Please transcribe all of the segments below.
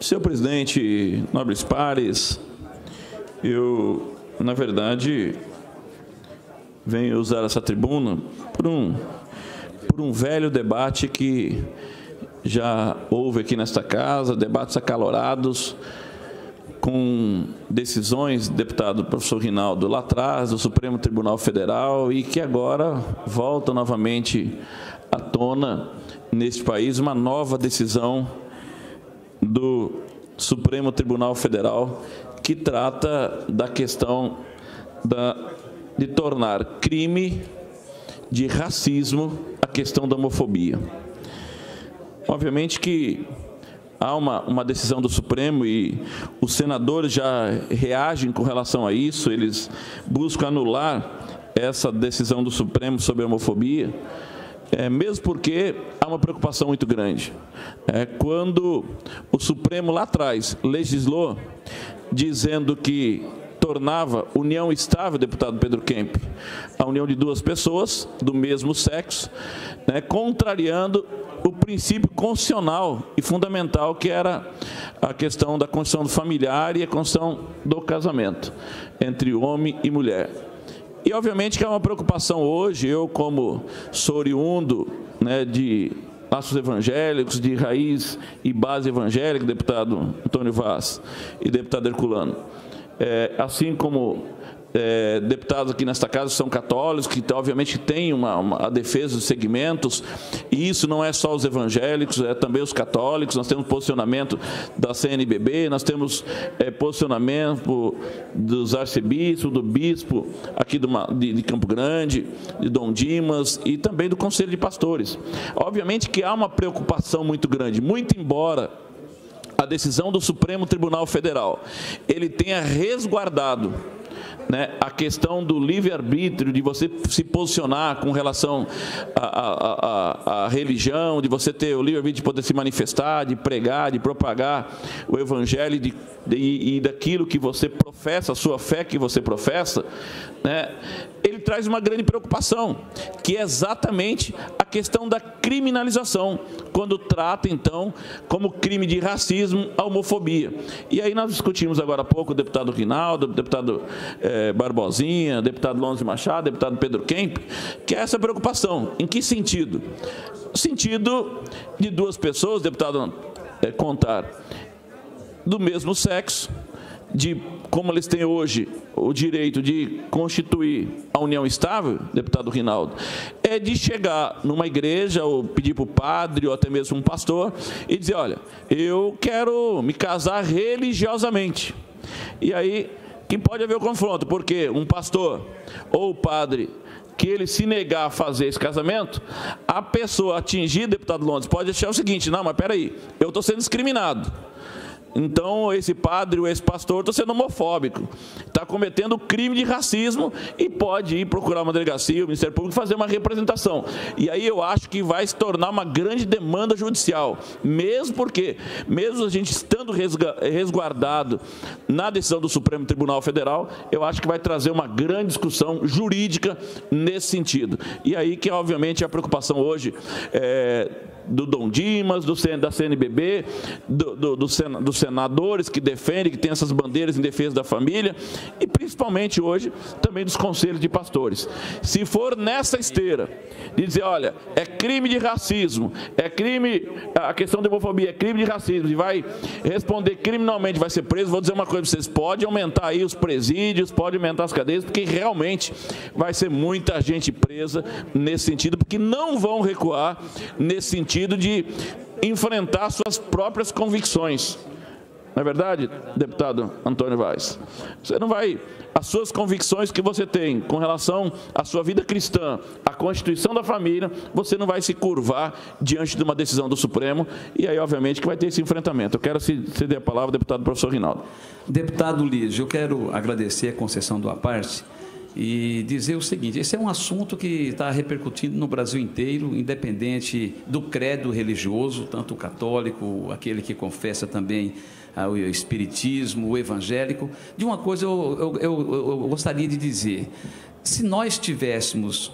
Senhor presidente, nobres pares, eu, na verdade, venho usar essa tribuna por um velho debate que já houve aqui nesta casa, debates acalorados, com decisões do deputado professor Rinaldo lá atrás, do Supremo Tribunal Federal, e que agora volta novamente à tona neste país uma nova decisão do Supremo Tribunal Federal que trata da questão de tornar crime de racismo a questão da homofobia. Obviamente que há uma decisão do Supremo e os senadores já reagem com relação a isso, eles buscam anular essa decisão do Supremo sobre a homofobia, mesmo porque há uma preocupação muito grande. Quando o Supremo lá atrás legislou dizendo que tornava união estável, deputado Pedro Kemp, a união de duas pessoas do mesmo sexo, contrariando o princípio constitucional e fundamental que era a questão da constituição do familiar e a constituição do casamento entre homem e mulher. E, obviamente, que é uma preocupação hoje, eu como sou oriundo de laços evangélicos, de raiz e base evangélica, deputado Antônio Vaz e deputado Herculano, assim como deputados aqui nesta casa que são católicos, que obviamente têm a defesa dos segmentos, e isso não é só os evangélicos, é também os católicos. Nós temos posicionamento da CNBB, nós temos posicionamento dos arcebispos, do bispo aqui de Campo Grande, de Dom Dimas, e também do Conselho de Pastores. Obviamente que há uma preocupação muito grande, muito embora a decisão do Supremo Tribunal Federal ele tenha resguardado a questão do livre-arbítrio, de você se posicionar com relação à religião, de você ter o livre-arbítrio de poder se manifestar, de pregar, de propagar o evangelho e daquilo que você professa, a sua fé que você professa, ele traz uma grande preocupação, que é exatamente a questão da criminalização, quando trata, então, como crime de racismo a homofobia. E aí nós discutimos agora há pouco o deputado Rinaldo, o deputado Barbosinha, deputado Lonze Machado, deputado Pedro Kemp, que é essa preocupação. Em que sentido? No sentido de duas pessoas, deputado Contar, do mesmo sexo, de como eles têm hoje o direito de constituir a união estável, deputado Rinaldo, é de chegar numa igreja ou pedir para o padre ou até mesmo um pastor e dizer, olha, eu quero me casar religiosamente. E aí, quem pode haver o confronto, porque um pastor ou o padre que ele se negar a fazer esse casamento, a pessoa atingida, deputado Londres, pode achar o seguinte, não, mas peraí, eu estou sendo discriminado. Então, esse padre ou esse pastor está sendo homofóbico, está cometendo crime de racismo e pode ir procurar uma delegacia, o Ministério Público, fazer uma representação. E aí eu acho que vai se tornar uma grande demanda judicial, mesmo porque, mesmo a gente estando resguardado na decisão do Supremo Tribunal Federal, eu acho que vai trazer uma grande discussão jurídica nesse sentido. E aí que, obviamente, a preocupação hoje do Dom Dimas, da CNBB, dos senadores que defendem, que têm essas bandeiras em defesa da família, e principalmente hoje também dos conselhos de pastores. Se for nessa esteira de dizer, olha, é crime de racismo, é crime, a questão da homofobia é crime de racismo, e vai responder criminalmente, vai ser preso, vou dizer uma coisa para vocês, pode aumentar aí os presídios, pode aumentar as cadeias, porque realmente vai ser muita gente presa nesse sentido, porque não vão recuar nesse sentido de enfrentar suas próprias convicções. Não é verdade, deputado Antônio Vaz? Você não vai... As suas convicções que você tem com relação à sua vida cristã, à Constituição da família, você não vai se curvar diante de uma decisão do Supremo, e aí, obviamente, que vai ter esse enfrentamento. Eu quero ceder a palavra ao deputado professor Rinaldo. Deputado Lígio, eu quero agradecer a concessão do à parte e dizer o seguinte, esse é um assunto que está repercutindo no Brasil inteiro, independente do credo religioso, tanto o católico, aquele que confessa também o espiritismo, o evangélico. De uma coisa eu gostaria de dizer, se nós tivéssemos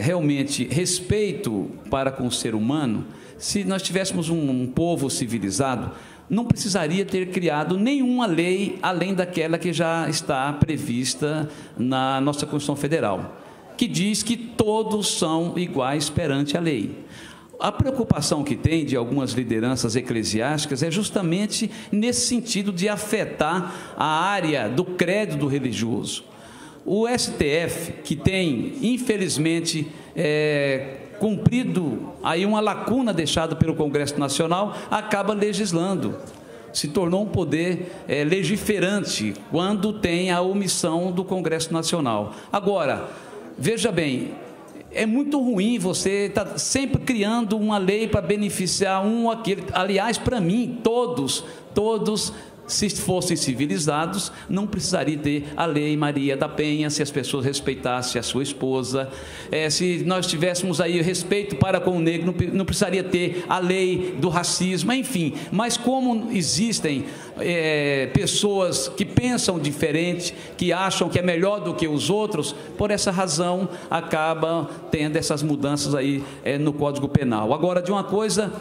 realmente respeito para com o ser humano, se nós tivéssemos um povo civilizado, não precisaria ter criado nenhuma lei além daquela que já está prevista na nossa Constituição Federal, que diz que todos são iguais perante a lei. A preocupação que tem de algumas lideranças eclesiásticas é justamente nesse sentido de afetar a área do credo religioso. O STF, que tem, infelizmente, cumprido aí uma lacuna deixada pelo Congresso Nacional, acaba legislando. Se tornou um poder legiferante quando tem a omissão do Congresso Nacional. Agora, veja bem, é muito ruim você estar sempre criando uma lei para beneficiar um ou aquele. Aliás, para mim, todos, se fossem civilizados, não precisaria ter a lei Maria da Penha, se as pessoas respeitassem a sua esposa. Se nós tivéssemos aí respeito para com o negro, não precisaria ter a lei do racismo, enfim. Mas como existem pessoas que pensam diferente, que acham que é melhor do que os outros, por essa razão acaba tendo essas mudanças aí no Código Penal. Agora, de uma coisa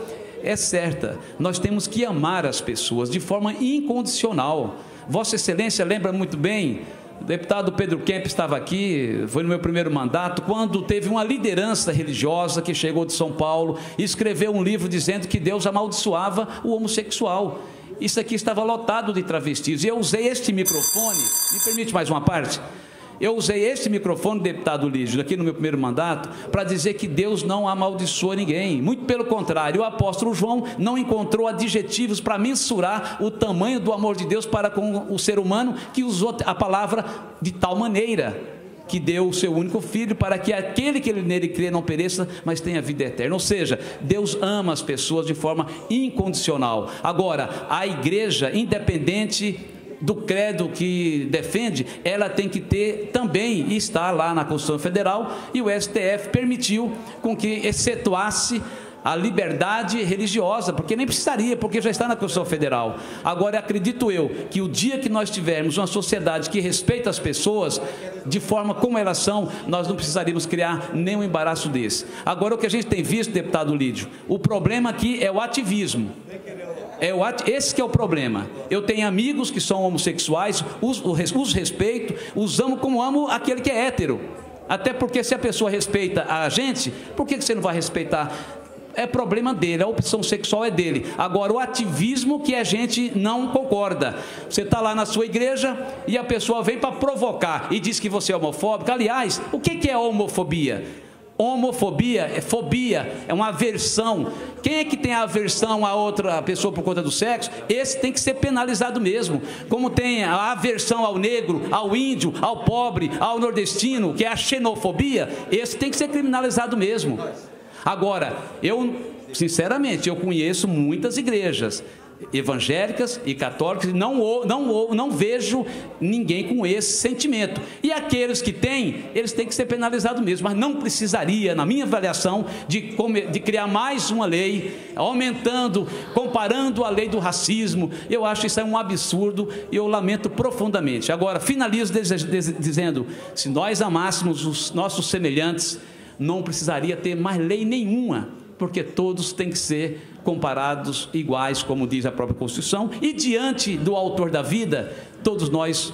é certa, nós temos que amar as pessoas de forma incondicional. Vossa Excelência lembra muito bem, o deputado Pedro Kemp estava aqui, foi no meu primeiro mandato, quando teve uma liderança religiosa que chegou de São Paulo e escreveu um livro dizendo que Deus amaldiçoava o homossexual. Isso aqui estava lotado de travestis, e eu usei este microfone, me permite mais uma parte? Eu usei este microfone, deputado Lígio, aqui no meu primeiro mandato, para dizer que Deus não amaldiçoa ninguém. Muito pelo contrário, o apóstolo João não encontrou adjetivos para mensurar o tamanho do amor de Deus para com o ser humano, que usou a palavra de tal maneira que deu o seu único filho para que aquele que nele crê não pereça, mas tenha vida eterna. Ou seja, Deus ama as pessoas de forma incondicional. Agora, a igreja, independente do credo que defende, ela tem que ter também, e está lá na Constituição Federal, e o STF permitiu com que excetuasse a liberdade religiosa, porque nem precisaria, porque já está na Constituição Federal. Agora, acredito eu, que o dia que nós tivermos uma sociedade que respeita as pessoas, de forma como elas são, nós não precisaríamos criar nenhum embaraço desse. Agora, o que a gente tem visto, deputado Lídio, o problema aqui é o ativismo. Esse que é o problema. Eu tenho amigos que são homossexuais, os respeito, os amo como amo aquele que é hétero. Até porque se a pessoa respeita a gente, por que você não vai respeitar? É problema dele, a opção sexual é dele. Agora, o ativismo que a gente não concorda. Você está lá na sua igreja e a pessoa vem para provocar e diz que você é homofóbico. Aliás, o que é homofobia? Homofobia é fobia, é uma aversão. Quem é que tem aversão a outra pessoa por conta do sexo? Esse tem que ser penalizado mesmo. Como tem a aversão ao negro, ao índio, ao pobre, ao nordestino, que é a xenofobia, esse tem que ser criminalizado mesmo. Agora, sinceramente, eu conheço muitas igrejas evangélicas e católicas, não vejo ninguém com esse sentimento. E aqueles que têm, eles têm que ser penalizados mesmo, mas não precisaria, na minha avaliação, de criar mais uma lei, aumentando, comparando a lei do racismo. Eu acho isso um absurdo e eu lamento profundamente. Agora, finalizo dizendo, se nós amássemos os nossos semelhantes, não precisaria ter mais lei nenhuma, porque todos têm que ser comparados iguais, como diz a própria Constituição, e diante do autor da vida, todos nós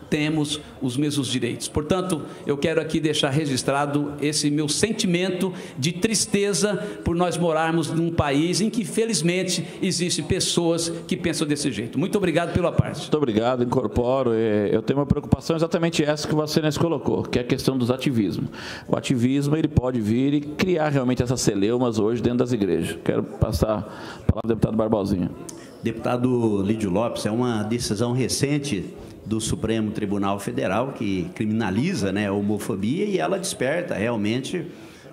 temos os mesmos direitos. Portanto, eu quero aqui deixar registrado esse meu sentimento de tristeza por nós morarmos num país em que, felizmente, existem pessoas que pensam desse jeito. Muito obrigado pela parte. Muito obrigado, incorporo. Eu tenho uma preocupação exatamente essa que você colocou, que é a questão dos ativismos. O ativismo, ele pode vir e criar realmente essas celeumas hoje dentro das igrejas. Quero passar a palavra ao deputado Barbosinha. Deputado Lídio Lopes, é uma decisão recente do Supremo Tribunal Federal que criminaliza, né, a homofobia, e ela desperta realmente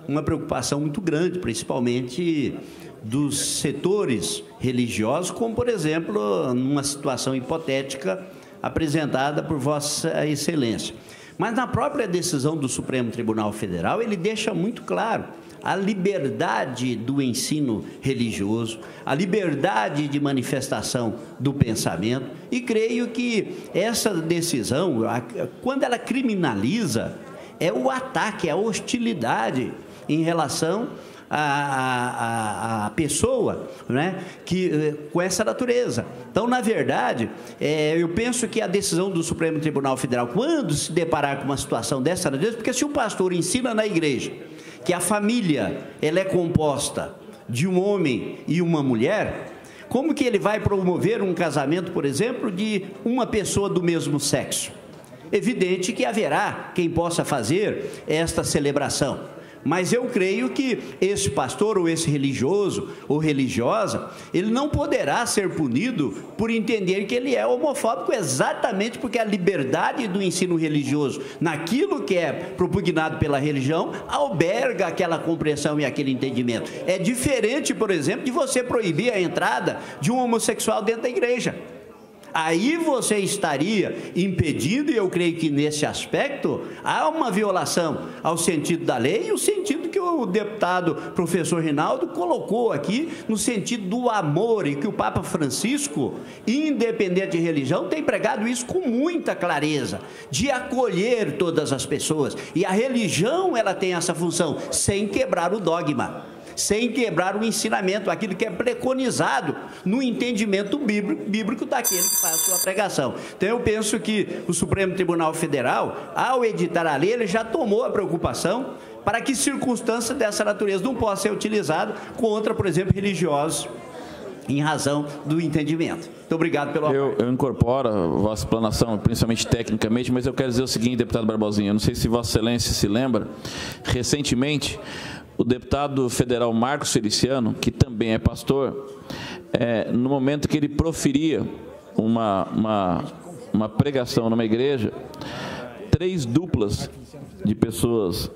uma preocupação muito grande, principalmente dos setores religiosos, como, por exemplo, numa situação hipotética apresentada por Vossa Excelência. Mas na própria decisão do Supremo Tribunal Federal, ele deixa muito claro a liberdade do ensino religioso, a liberdade de manifestação do pensamento, e creio que essa decisão, quando ela criminaliza, é o ataque, é a hostilidade em relação a pessoa, né, com essa natureza. Então, na verdade, eu penso que a decisão do Supremo Tribunal Federal, quando se deparar com uma situação dessa natureza, porque se o pastor ensina na igreja que a família ela é composta de um homem e uma mulher, como que ele vai promover um casamento, por exemplo, de uma pessoa do mesmo sexo? Evidente que haverá quem possa fazer esta celebração. Mas eu creio que esse pastor ou esse religioso ou religiosa, ele não poderá ser punido por entender que ele é homofóbico, exatamente porque a liberdade do ensino religioso, naquilo que é propugnado pela religião, alberga aquela compreensão e aquele entendimento. É diferente, por exemplo, de você proibir a entrada de um homossexual dentro da igreja. Aí você estaria impedindo, e eu creio que nesse aspecto há uma violação ao sentido da lei e o sentido que o deputado professor Rinaldo colocou aqui, no sentido do amor, e que o Papa Francisco, independente de religião, tem pregado isso com muita clareza, de acolher todas as pessoas. E a religião, ela tem essa função, sem quebrar o dogma, sem quebrar o ensinamento, aquilo que é preconizado no entendimento bíblico daquele que faz a sua pregação. Então, eu penso que o Supremo Tribunal Federal, ao editar a lei, ele já tomou a preocupação para que circunstâncias dessa natureza não possam ser utilizadas contra, por exemplo, religiosos, em razão do entendimento. Muito obrigado pelo apoio. Eu incorporo a vossa explanação, principalmente tecnicamente, mas eu quero dizer o seguinte, deputado Barbosinha, eu não sei se Vossa Excelência se lembra, recentemente, o deputado federal Marcos Feliciano, que também é pastor, no momento que ele proferia uma pregação numa igreja, 3 duplas de pessoas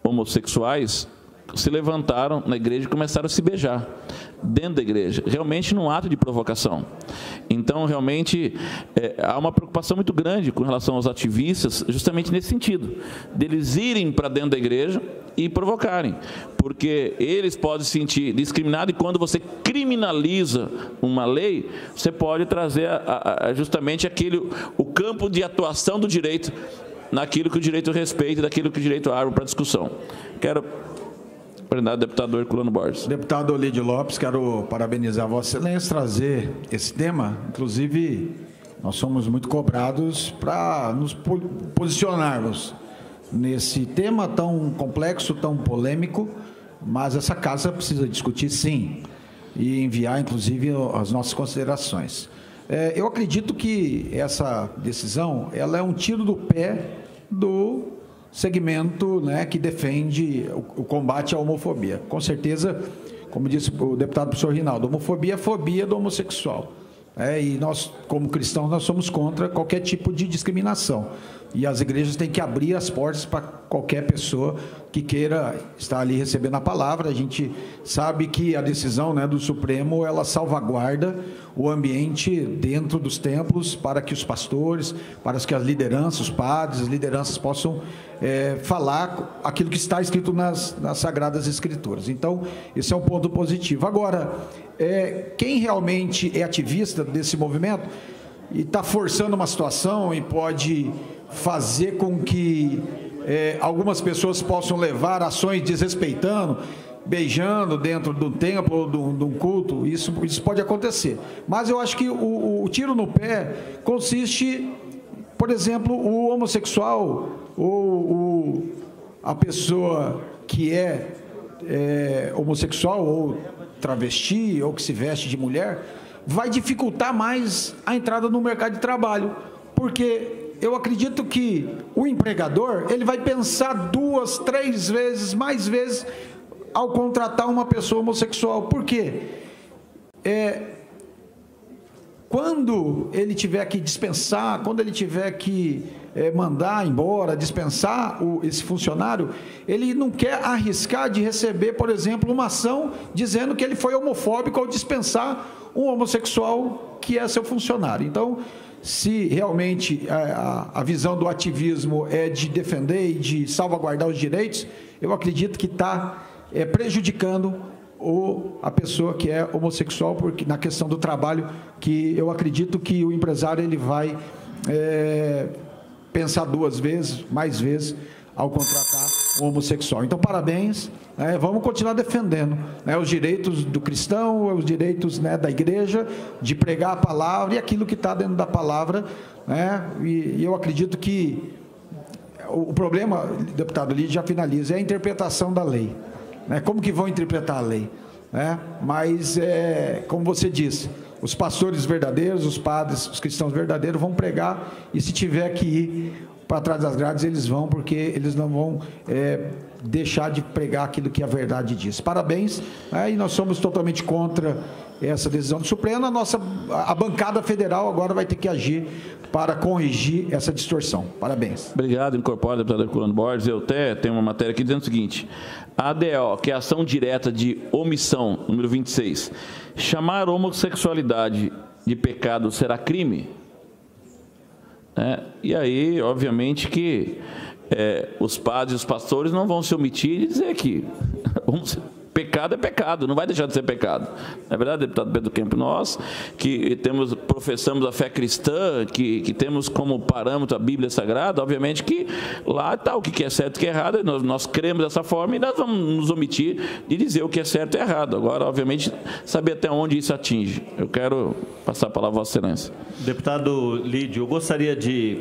homossexuais se levantaram na igreja e começaram a se beijar dentro da igreja, realmente num ato de provocação. Então, realmente, há uma preocupação muito grande com relação aos ativistas, justamente nesse sentido, deles irem para dentro da igreja e provocarem, porque eles podem se sentir discriminados, e quando você criminaliza uma lei, você pode trazer justamente o campo de atuação do direito, naquilo que o direito respeita e daquilo que o direito abre para discussão. Quero deputado Herculano Borges. Deputado Lídio Lopes, quero parabenizar Vossa Excelência, trazer esse tema. Inclusive, nós somos muito cobrados para nos posicionarmos nesse tema tão complexo, tão polêmico, mas essa casa precisa discutir, sim, e enviar, inclusive, as nossas considerações. Eu acredito que essa decisão ela é um tiro do pé do segmento, né, que defende o combate à homofobia. Com certeza, como disse o deputado professor Rinaldo, homofobia é fobia do homossexual. E nós, como cristãos, nós somos contra qualquer tipo de discriminação. E as igrejas têm que abrir as portas para qualquer pessoa que queira estar ali recebendo a palavra. A gente sabe que a decisão, né, do Supremo, ela salvaguarda o ambiente dentro dos templos para que os pastores, para que as lideranças, os padres, as lideranças possam falar aquilo que está escrito nas Sagradas Escrituras. Então, esse é um ponto positivo. Agora, quem realmente é ativista desse movimento e está forçando uma situação e pode fazer com que algumas pessoas possam levar ações desrespeitando, beijando dentro de um templo ou de um culto, isso pode acontecer. Mas eu acho que o tiro no pé consiste, por exemplo, o homossexual ou a pessoa que é homossexual ou travesti ou que se veste de mulher, vai dificultar mais a entrada no mercado de trabalho, porque eu acredito que o empregador ele vai pensar 2, 3 vezes, mais vezes, ao contratar uma pessoa homossexual. Por quê? Quando ele tiver que dispensar, quando ele tiver que mandar embora, dispensar esse funcionário, ele não quer arriscar de receber, por exemplo, uma ação dizendo que ele foi homofóbico ao dispensar um homossexual que é seu funcionário. Então, se realmente a visão do ativismo é de defender e de salvaguardar os direitos, eu acredito que está prejudicando a pessoa que é homossexual, porque na questão do trabalho, que eu acredito que o empresário ele vai pensar 2 vezes, mais vezes, ao contratar o homossexual. Então, parabéns, vamos continuar defendendo os direitos do cristão, os direitos da igreja de pregar a palavra e aquilo que está dentro da palavra, e eu acredito que o problema, deputado Lídio, já finaliza, é a interpretação da lei. Como que vão interpretar a lei? Mas, como você disse, os pastores verdadeiros, os padres, os cristãos verdadeiros vão pregar, e se tiver que ir para trás das grades, eles vão, porque eles não vão deixar de pregar aquilo que a verdade diz. Parabéns, e nós somos totalmente contra essa decisão do Supremo. A bancada federal agora vai ter que agir para corrigir essa distorção. Parabéns. Obrigado, incorporo, deputado Herculano Borges. Eu até tenho uma matéria aqui dizendo o seguinte: a ADO, que é a ação direta de omissão, número 26, chamar homossexualidade de pecado será crime? E aí, obviamente, que os padres e os pastores não vão se omitir e dizer que pecado é pecado, não vai deixar de ser pecado. Não é verdade, deputado Pedro Kemp? Nós que professamos a fé cristã, que temos como parâmetro a Bíblia Sagrada, obviamente que lá está o que é certo e o que é errado, nós cremos dessa forma e nós vamos nos omitir de dizer o que é certo e errado. Agora, obviamente, saber até onde isso atinge. Eu quero passar a palavra a Vossa Excelência. Deputado Lídio, eu gostaria de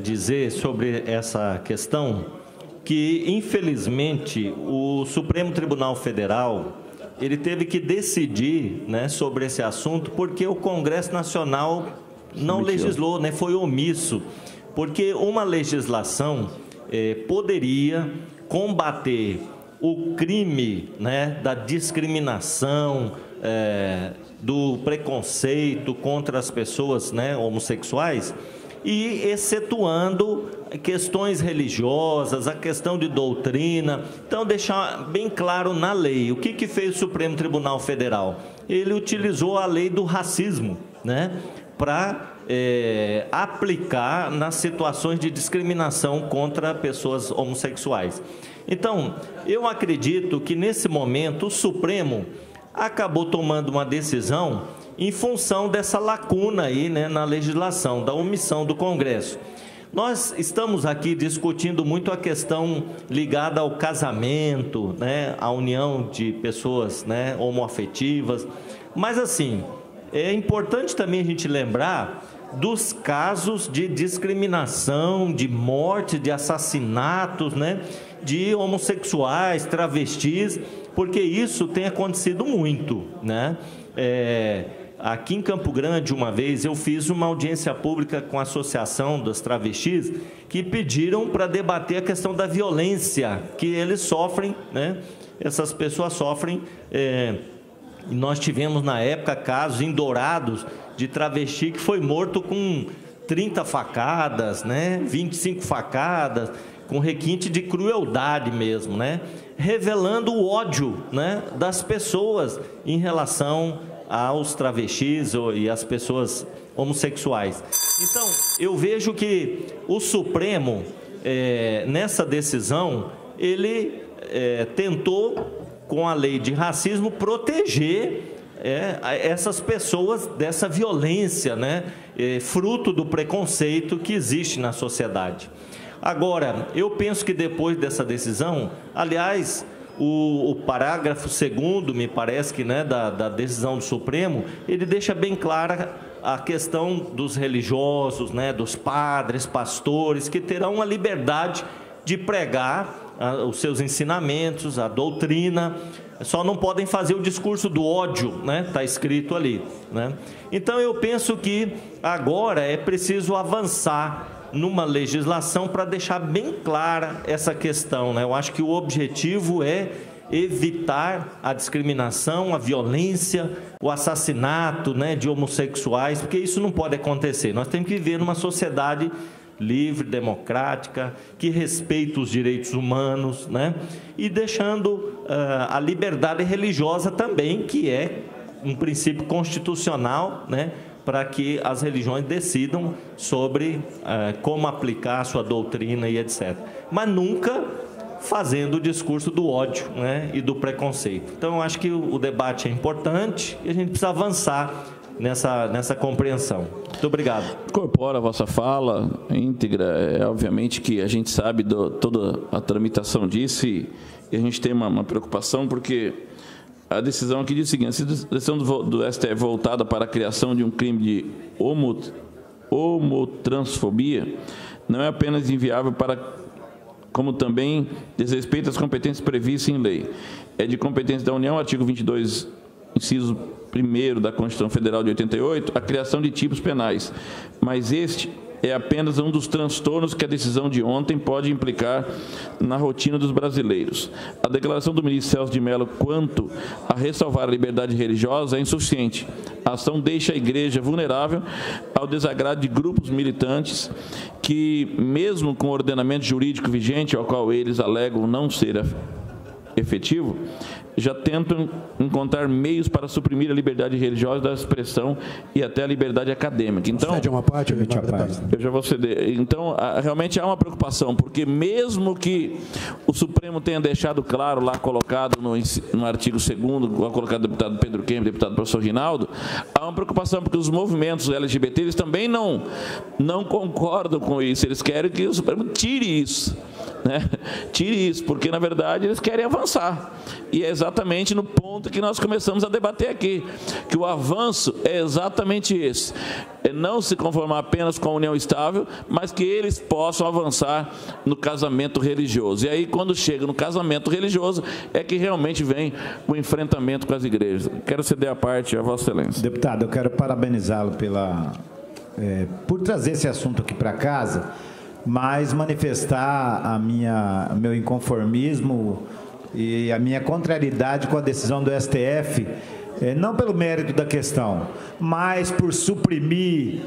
dizer sobre essa questão que, infelizmente, o Supremo Tribunal Federal ele teve que decidir sobre esse assunto porque o Congresso Nacional não legislou, foi omisso, porque uma legislação poderia combater o crime da discriminação, do preconceito contra as pessoas homossexuais, e excetuando questões religiosas, a questão de doutrina. Então, deixar bem claro na lei. O que fez o Supremo Tribunal Federal? Ele utilizou a lei do racismo, para aplicar nas situações de discriminação contra pessoas homossexuais. Então, eu acredito que nesse momento o Supremo acabou tomando uma decisão em função dessa lacuna aí, na legislação, da omissão do Congresso. Nós estamos aqui discutindo muito a questão ligada ao casamento, a união de pessoas homoafetivas, mas assim, é importante também a gente lembrar dos casos de discriminação, de morte, de assassinatos, de homossexuais, travestis, porque isso tem acontecido muito, Aqui em Campo Grande, uma vez, eu fiz uma audiência pública com a Associação das Travestis, que pediram para debater a questão da violência que eles sofrem, essas pessoas sofrem. Nós tivemos, na época, casos em Dourados de travesti que foi morto com 30 facadas, 25 facadas, com requinte de crueldade mesmo, revelando o ódio, das pessoas em relação aos travestis e às pessoas homossexuais. Então, eu vejo que o Supremo, nessa decisão, ele tentou, com a lei de racismo, proteger essas pessoas dessa violência, fruto do preconceito que existe na sociedade. Agora, eu penso que depois dessa decisão, aliás, o parágrafo 2º, me parece que da decisão do Supremo, ele deixa bem clara a questão dos religiosos, dos padres, pastores, que terão a liberdade de pregar os seus ensinamentos, a doutrina, só não podem fazer o discurso do ódio, está escrito ali. Então, eu penso que agora é preciso avançar numa legislação para deixar bem clara essa questão. Eu acho que o objetivo é evitar a discriminação, a violência, o assassinato de homossexuais, porque isso não pode acontecer. Nós temos que viver numa sociedade livre, democrática, que respeita os direitos humanos, e deixando a liberdade religiosa também, que é um princípio constitucional, para que as religiões decidam sobre como aplicar a sua doutrina e etc. Mas nunca fazendo o discurso do ódio e do preconceito. Então, eu acho que o debate é importante e a gente precisa avançar nessa compreensão. Muito obrigado. Incorpora a vossa fala íntegra. Obviamente que a gente sabe toda a tramitação disso e a gente tem uma preocupação porque a decisão aqui diz o seguinte: a decisão do STF voltada para a criação de um crime de homotransfobia não é apenas inviável como também desrespeita as competências previstas em lei. É de competência da União, artigo 22, inciso 1º da Constituição Federal de 88, a criação de tipos penais. Mas este é apenas um dos transtornos que a decisão de ontem pode implicar na rotina dos brasileiros. A declaração do ministro Celso de Mello quanto a ressalvar a liberdade religiosa é insuficiente. A ação deixa a igreja vulnerável ao desagrado de grupos militantes que, mesmo com o ordenamento jurídico vigente, ao qual eles alegam não ser efetivo, já tentam encontrar meios para suprimir a liberdade religiosa da expressão e até a liberdade acadêmica. Então, uma parte, eu já vou ceder. Então, realmente há uma preocupação, porque mesmo que o Supremo tenha deixado claro lá, colocado no artigo 2º, colocado o deputado Pedro Kemp, deputado professor Rinaldo, há uma preocupação, porque os movimentos LGBT, eles também não concordam com isso, eles querem que o Supremo tire isso. Tire isso, porque na verdade eles querem avançar, e é exatamente no ponto que nós começamos a debater aqui, que o avanço é exatamente esse, é não se conformar apenas com a união estável, mas que eles possam avançar no casamento religioso, e aí quando chega no casamento religioso é que realmente vem o enfrentamento com as igrejas. Quero ceder a parte a Vossa Excelência. Deputado, eu quero parabenizá-lo por trazer esse assunto aqui para casa, mas manifestar meu inconformismo e a minha contrariedade com a decisão do STF, não pelo mérito da questão, mas por suprimir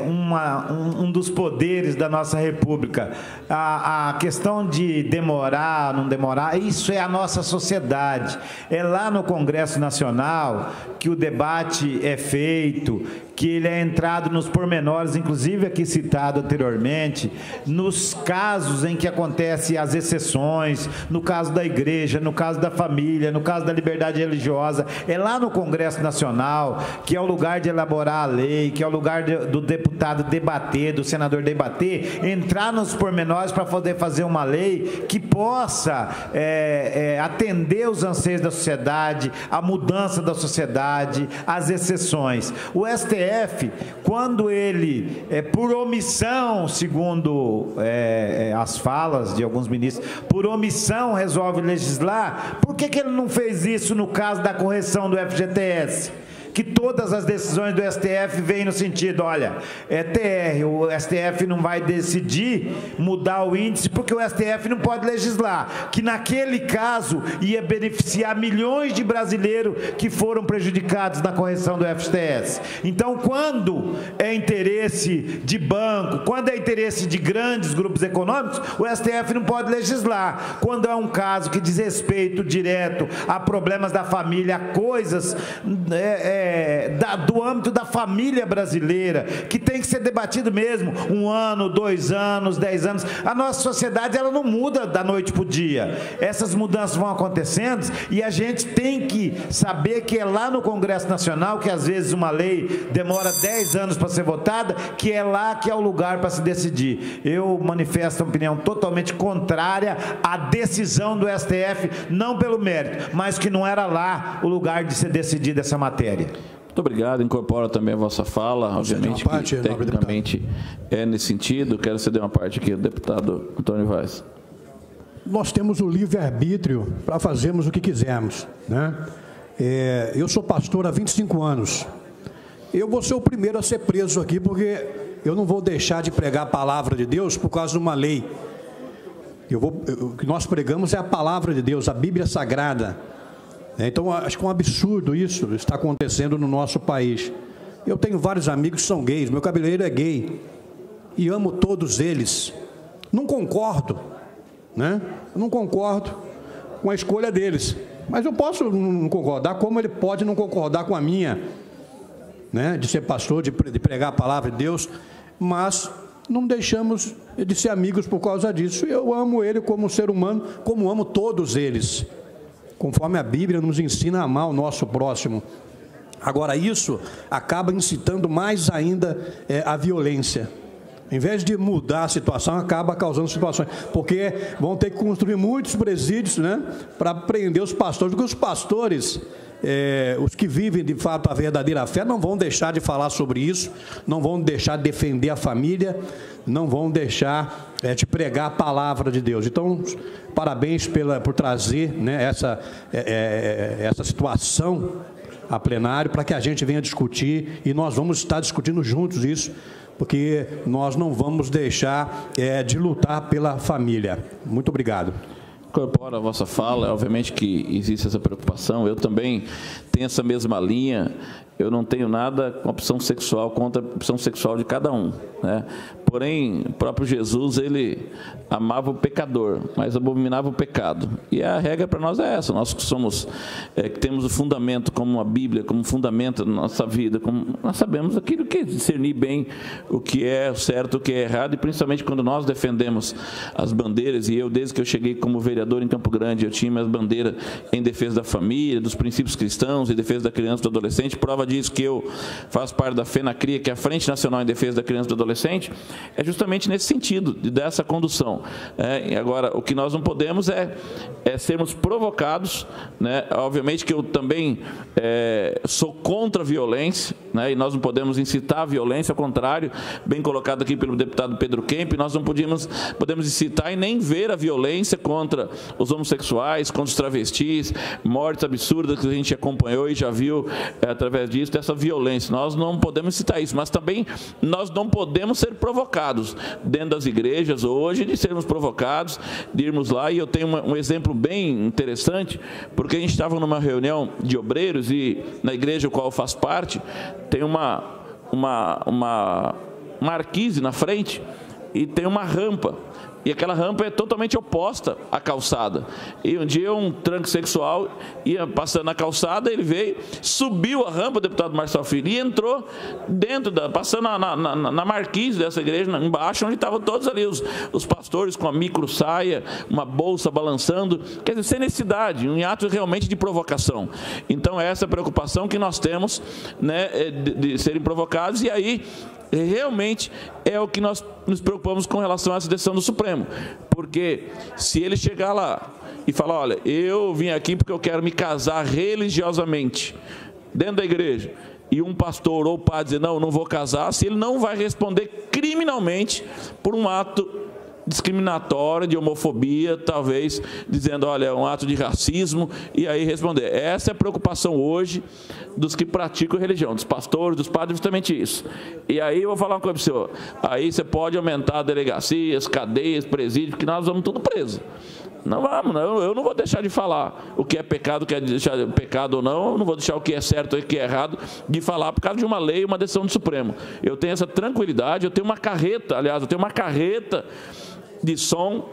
um dos poderes da nossa República. A questão de demorar, não demorar, isso é a nossa sociedade. É lá no Congresso Nacional que o debate é feito, que ele é entrado nos pormenores, inclusive aqui citado anteriormente, nos casos em que acontecem as exceções, no caso da igreja, no caso da família, no caso da liberdade religiosa. É lá no Congresso Nacional que é o lugar de elaborar a lei, que é o lugar do deputado debater, do senador debater, entrar nos pormenores para poder fazer uma lei que possa atender os anseios da sociedade, a mudança da sociedade, as exceções. O STF, quando ele, por omissão, segundo as falas de alguns ministros, por omissão resolve legislar, por que ele não fez isso no caso da correção do FGTS? Que todas as decisões do STF vêm no sentido, olha, o STF não vai decidir mudar o índice porque o STF não pode legislar, que naquele caso ia beneficiar milhões de brasileiros que foram prejudicados na correção do FGTS. Então, quando é interesse de banco, quando é interesse de grandes grupos econômicos, o STF não pode legislar. Quando é um caso que diz respeito direto a problemas da família, a coisas do âmbito da família brasileira, que tem que ser debatido mesmo, 1 ano, 2 anos, 10 anos. A nossa sociedade, ela não muda da noite para o dia. Essas mudanças vão acontecendo e a gente tem que saber que é lá no Congresso Nacional, que às vezes uma lei demora 10 anos para ser votada, que é lá que é o lugar para se decidir. Eu manifesto uma opinião totalmente contrária à decisão do STF, não pelo mérito, mas que não era lá o lugar de ser decidida essa matéria. Muito obrigado, incorpora também a vossa fala, obviamente que tecnicamente é nesse sentido. Quero ceder uma parte aqui ao deputado Antônio Vaz. Nós temos o livre-arbítrio para fazermos o que quisermos, né? Eu sou pastor há 25 anos. Eu vou ser o primeiro a ser preso aqui, porque eu não vou deixar de pregar a palavra de Deus por causa de uma lei. O que nós pregamos é a palavra de Deus, a Bíblia Sagrada. Então, acho que é um absurdo isso está acontecendo no nosso país. Eu tenho vários amigos que são gays, meu cabeleireiro é gay, e amo todos eles. Não concordo, né? Eu não concordo com a escolha deles, mas eu posso não concordar, como ele pode não concordar com a minha, né? De ser pastor, de pregar a palavra de Deus, mas não deixamos de ser amigos por causa disso. Eu amo ele como ser humano, como amo todos eles, conforme a Bíblia nos ensina a amar o nosso próximo. Agora, isso acaba incitando mais ainda a violência. Em vez de mudar a situação, acaba causando situações. Porque vão ter que construir muitos presídios, né, para prender os pastores. Porque os pastores, os que vivem de fato a verdadeira fé, não vão deixar de falar sobre isso, não vão deixar de defender a família, não vão deixar de pregar a palavra de Deus. Então, parabéns por trazer, né, essa situação a plenário, para que a gente venha discutir, e nós vamos estar discutindo juntos isso, porque nós não vamos deixar de lutar pela família. Muito obrigado. Incorpora a vossa fala, obviamente que existe essa preocupação, eu também tenho essa mesma linha, eu não tenho nada com a opção sexual, contra a opção sexual de cada um, né? Porém, o próprio Jesus, ele amava o pecador, mas abominava o pecado. E a regra para nós é essa, nós que somos, que temos o fundamento como a Bíblia, como fundamento da nossa vida, nós sabemos aquilo que é discernir bem o que é certo, o que é errado, e principalmente quando nós defendemos as bandeiras, e eu, desde que eu cheguei como vereador em Campo Grande, eu tinha minhas bandeiras em defesa da família, dos princípios cristãos, em defesa da criança e do adolescente. Prova disso que eu faço parte da FENACRIA, que é a Frente Nacional em Defesa da Criança e do Adolescente, é justamente nesse sentido, de dar essa condução. E agora, o que nós não podemos é sermos provocados, né? Obviamente que eu também sou contra a violência, né? E nós não podemos incitar a violência, ao contrário, bem colocado aqui pelo deputado Pedro Kemp, nós não podemos incitar e nem ver a violência contra os homossexuais, contra os travestis, mortes absurdas que a gente acompanhou e já viu através disso, dessa violência. Nós não podemos incitar isso, mas também nós não podemos ser provocados dentro das igrejas hoje, de sermos provocados, de irmos lá. E eu tenho um exemplo bem interessante, porque a gente estava numa reunião de obreiros e na igreja a qual eu faço parte, tem uma marquise na frente e tem uma rampa. E aquela rampa é totalmente oposta à calçada. E um dia um transexual ia passando na calçada, ele veio, subiu a rampa, o deputado Marcelo Filho, e entrou dentro, passando na marquise dessa igreja, embaixo, onde estavam todos ali os pastores com a micro saia, uma bolsa balançando, quer dizer, sem necessidade, um ato realmente de provocação. Então, essa preocupação que nós temos, né, de serem provocados, e aí realmente é o que nós nos preocupamos com relação a essa decisão do Supremo, porque se ele chegar lá e falar, olha, eu vim aqui porque eu quero me casar religiosamente dentro da igreja, e um pastor ou padre dizer, não vou casar, se ele não vai responder criminalmente por um ato discriminatório, de homofobia, talvez dizendo, olha, é um ato de racismo, e aí responder. Essa é a preocupação hoje dos que praticam religião, dos pastores, dos padres, justamente isso. E aí eu vou falar uma coisa para o senhor, aí você pode aumentar delegacias, cadeias, presídios, porque nós vamos tudo preso. Não vamos, eu não vou deixar de falar o que é pecado, o que é deixar pecado ou não, eu não vou deixar o que é certo ou o que é errado de falar por causa de uma lei, uma decisão do Supremo. Eu tenho essa tranquilidade, eu tenho uma carreta, aliás, eu tenho uma carreta de som,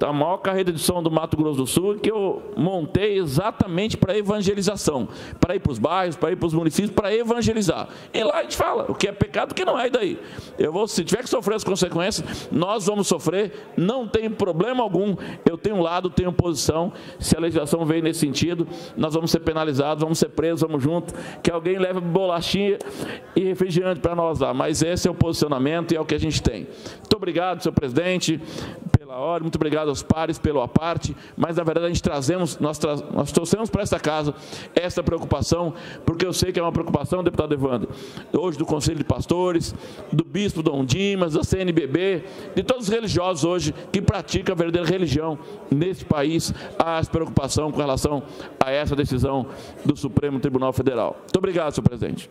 a maior carreta de som do Mato Grosso do Sul, que eu montei exatamente para evangelização, para ir para os bairros, para ir para os municípios, para evangelizar. E lá a gente fala o que é pecado, o que não é, e daí? Se tiver que sofrer as consequências, nós vamos sofrer, não tem problema algum, eu tenho um lado, tenho posição, se a legislação vem nesse sentido, nós vamos ser penalizados, vamos ser presos, vamos junto, que alguém leve bolachinha e refrigerante para nós lá, mas esse é o posicionamento e é o que a gente tem. Muito obrigado, senhor presidente, pela hora, muito obrigado aos pares pelo aparte, mas na verdade nós trouxemos para esta casa essa preocupação, porque eu sei que é uma preocupação, deputado Evandro, hoje do Conselho de Pastores, do Bispo Dom Dimas, da CNBB, de todos os religiosos hoje que praticam a verdadeira religião nesse país, há essa preocupação com relação a essa decisão do Supremo Tribunal Federal. Muito obrigado, senhor presidente.